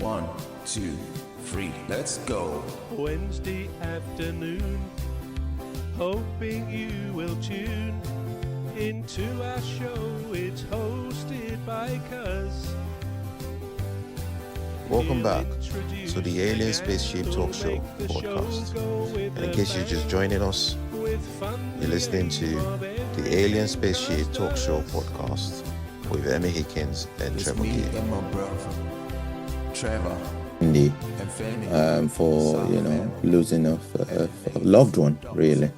1, 2, 3, let's go. Wednesday afternoon, hoping you will tune into our show. It's hosted by Cuz. Welcome back to the Alien Spaceship Talkshow podcast. And in case you're just joining us, you're listening to the Alien Spaceship Talkshow podcast with Emmy Hikins and It's Trevor me Gear. and my brother, Trevor Wendy, and family. for losing a loved one, really.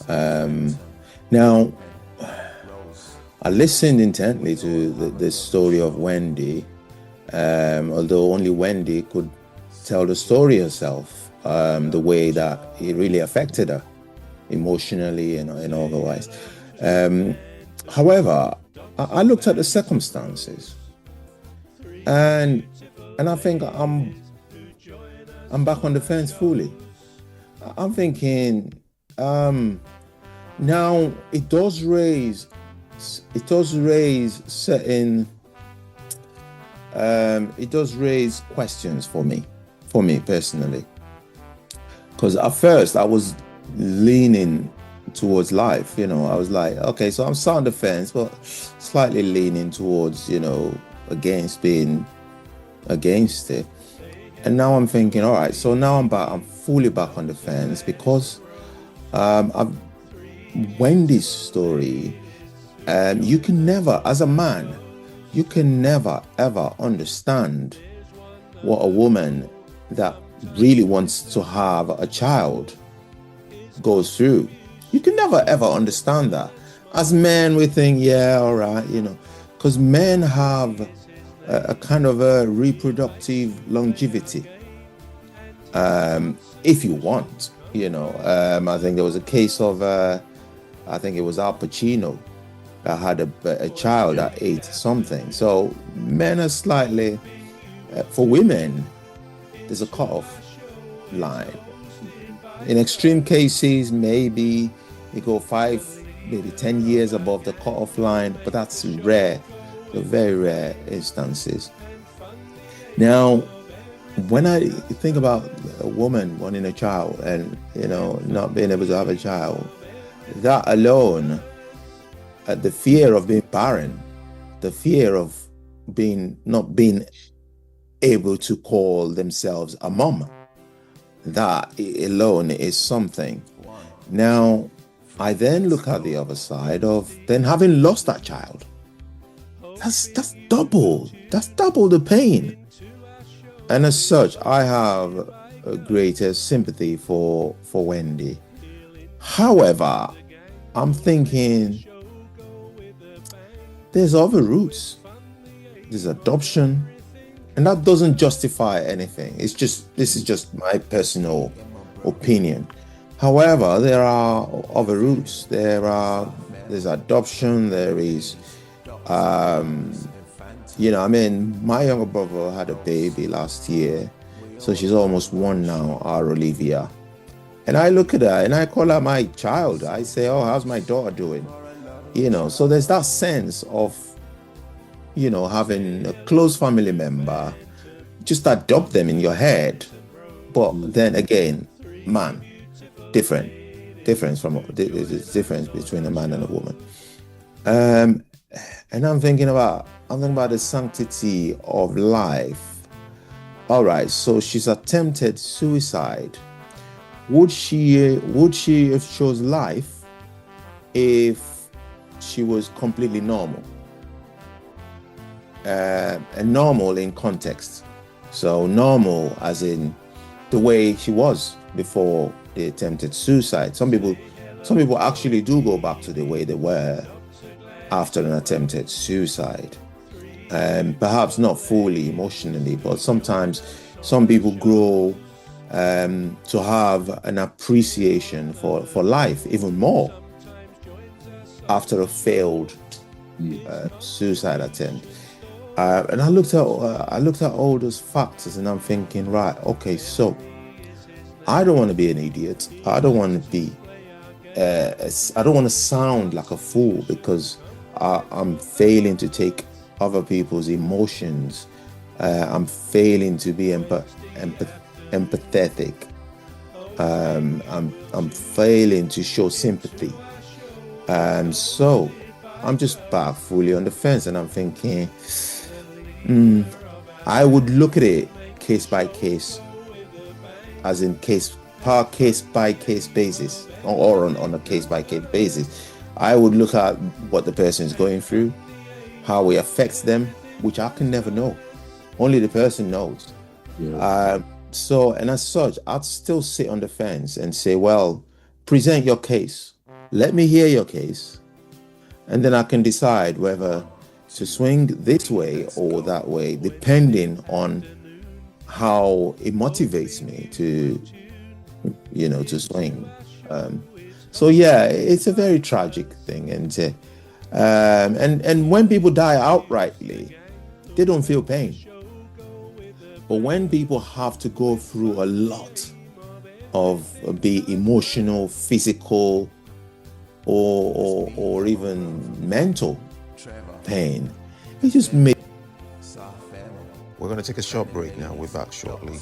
Now, I listened intently to the story of Wendy, although only Wendy could tell the story herself, the way that it really affected her emotionally and otherwise. However, I looked at the circumstances, and I think I'm back on the fence fully. I'm thinking now it does raise certain it does raise questions for me personally, because at first I was leaning towards life. I was like, okay, so I'm sat on the fence, but slightly leaning towards, against being against it. And now I'm thinking, all right, so now I'm fully back on the fence, because Wendy's story, you can never, as a man, you can never ever understand what a woman that really wants to have a child goes through. You can never ever understand that. As men, we think, yeah, all right, because men have a kind of a reproductive longevity, if you want. I think there was a case of, I think it was Al Pacino that had a child at 8 something. So men are slightly, for women, there's a cutoff line. In extreme cases, maybe you go 5, maybe 10 years above the cutoff line, but that's rare, very rare instances. Now, when I think about a woman wanting a child and, not being able to have a child, that alone, the fear of being barren, the fear of not being able to call themselves a mom, that alone is something. Now, I then look at the other side of then having lost that child. That's double the pain. And as such, I have a greater sympathy for Wendy. However, I'm thinking there's other routes. There's adoption, and that doesn't justify anything. This is just my personal opinion. However, there are other routes. There's adoption. There is, my younger brother had a baby last year, so she's almost 1 now, our Olivia. And I look at her and I call her my child. I say, oh, how's my daughter doing? So there's that sense of, having a close family member, just adopt them in your head. But then again, man, difference between a man and a woman. And I'm thinking about the sanctity of life. All right, so she's attempted suicide. Would she have chose life if she was completely normal? And normal in context. So normal as in the way she was before they attempted suicide. Some people actually do go back to the way they were after an attempted suicide. Perhaps not fully emotionally, but sometimes some people grow to have an appreciation for life even more after a failed suicide attempt. And I looked at all those factors, and I'm thinking, right, okay, so I don't want to be an idiot. I don't want to sound like a fool because I'm failing to take other people's emotions I'm failing to be empathetic. I'm failing to show sympathy. So I'm just back fully on the fence, and I'm thinking, I would look at it case by case, as in case by case basis, or on a case by case basis. I would look at what the person is going through, how it affects them, which I can never know. Only the person knows. Yeah. So, and as such, I'd still sit on the fence and say, well, present your case. Let me hear your case. And then I can decide whether to swing this way or that way, depending on how it motivates me to, to swing. So yeah, it's a very tragic thing. And when people die outrightly, they don't feel pain. But when people have to go through a lot of be emotional, physical, or even mental pain, it just makes. We're going to take a short break now. We're back shortly.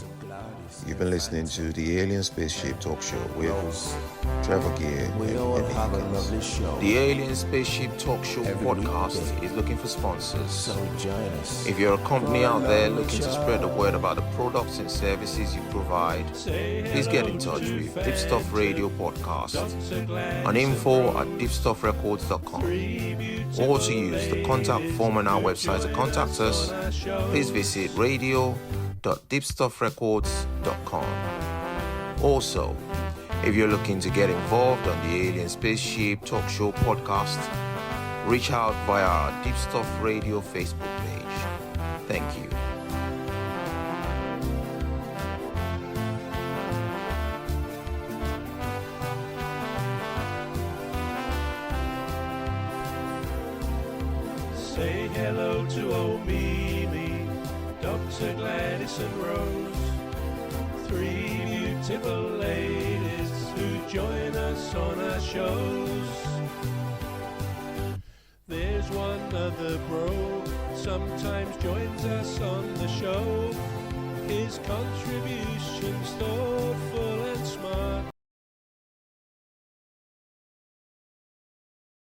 You've been listening to the Alien Spaceship Talk Show with Trevor Gear and Emmy Hikins. The Alien Spaceship Talk Show podcast is looking for sponsors. So join us. If you're a company out there looking to spread the word about the products and services you provide, please get in touch with Deepstuff Radio Podcast on info@deepstuffrecords.com, or to use the contact form on our website to contact us. Please visit radio.deepstuffrecords.com. Also, if you're looking to get involved on the Alien Spaceship Talk Show podcast, reach out via our Deepstuff Radio Facebook page. Thank you. Say hello to old Mimi, Dr. Gladys and Rose, three beautiful ladies who join us on our shows. There's one other bro, sometimes joins us on the show. His contribution's thoughtful and smart.